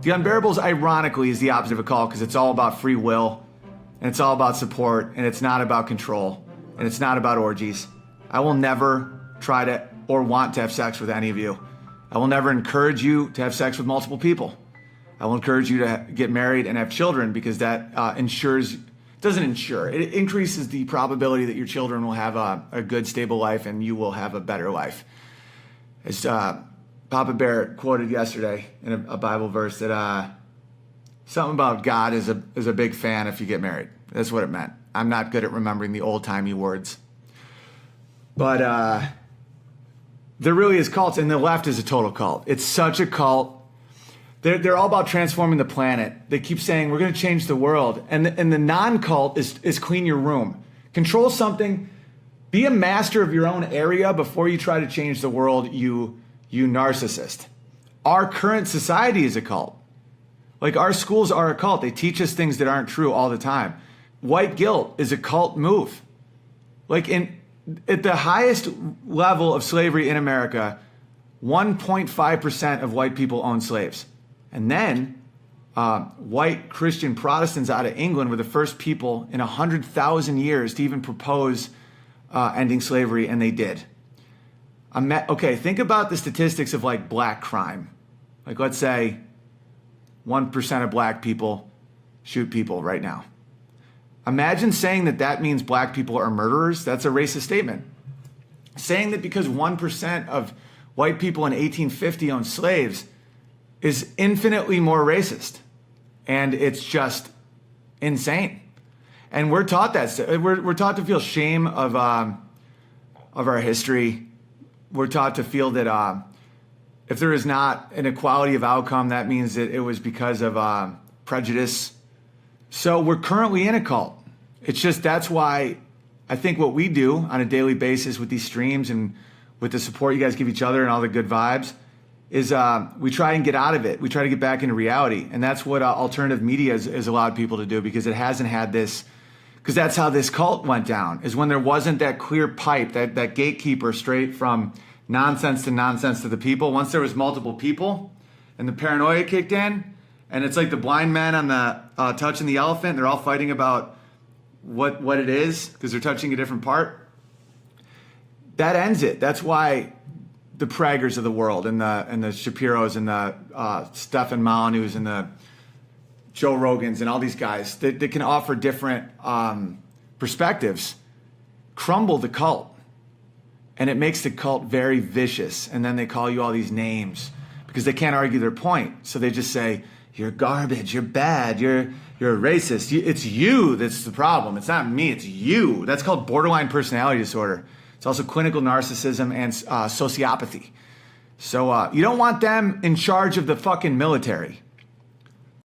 The Unbearables, ironically, is the opposite of a cult because it's all about free will, and it's all about support, and it's not about control, and it's not about orgies. I will never try to or want to have sex with any of you. I will never encourage you to have sex with multiple people. I will encourage you to get married and have children because that it increases the probability that your children will have a good, stable life and you will have a better life. As Papa Bear quoted yesterday in a Bible verse that something about God is a big fan if you get married. That's what it meant. I'm not good at remembering the old-timey words. But there really is cults, and the left is a total cult. It's such a cult. They're all about transforming the planet. They keep saying, we're going to change the world. And the non-cult is clean your room. Control something. Be a master of your own area before you try to change the world, you narcissist. Our current society is a cult. Like, our schools are a cult. They teach us things that aren't true all the time. White guilt is a cult move. Like, at the highest level of slavery in America, 1.5% of white people own slaves. And then white Christian Protestants out of England were the first people in 100,000 years to even propose ending slavery, and they did. Okay, think about the statistics of like black crime. Like, let's say 1% of black people shoot people right now. Imagine saying that means black people are murderers. That's a racist statement. Saying that because 1% of white people in 1850 owned slaves is infinitely more racist. And it's just insane. And we're taught that. We're taught to feel shame of our history. We're taught to feel that if there is not an equality of outcome, that means that it was because of prejudice. So we're currently in a cult. It's just, that's why I think what we do on a daily basis with these streams and with the support you guys give each other and all the good vibes is we try and get out of it. We try to get back into reality. And that's what alternative media has allowed people to do, because it hasn't had this, because that's how this cult went down, is when there wasn't that clear pipe, that gatekeeper straight from nonsense to the people. Once there was multiple people and the paranoia kicked in, and it's like the blind man on the touching the elephant, they're all fighting about what it is because they're touching a different part. That ends it. That's why the Pragers of the world and the Shapiros and the Stefan Molyneux and the Joe Rogans and all these guys that can offer different perspectives crumble the cult. And it makes the cult very vicious. And then they call you all these names because they can't argue their point. So they just say, you're garbage, you're bad, you're a racist. It's you that's the problem. It's not me, it's you. That's called borderline personality disorder. It's also clinical narcissism and sociopathy. So you don't want them in charge of the fucking military.